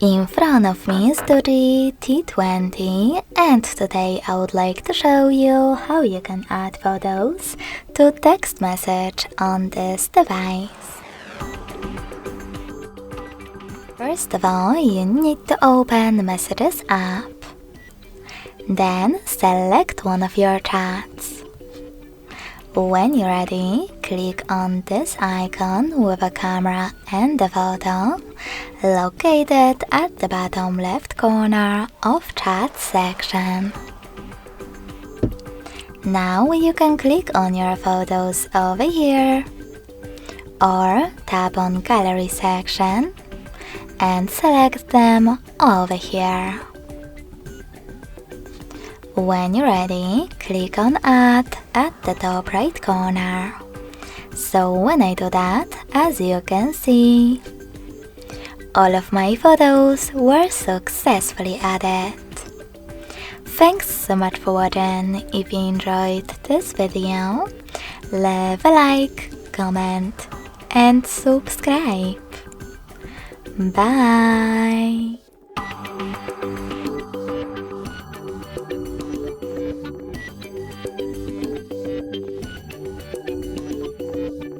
In front of me is DOOGEE T20, and today I would like to show you how you can add photos to text message on this device. First of all, you need to open the Messages app. Then select one of your chats. When you're ready, click on this icon with a camera and a photo located at the bottom left corner of Chat section. Now you can click on your photos over here or tap on Gallery section and select them over here. When you're ready, click on Add at the top right corner. So when I do that, as you can see, all of my photos were successfully added. Thanks so much for watching. If you enjoyed this video, leave a like, comment and subscribe. Bye!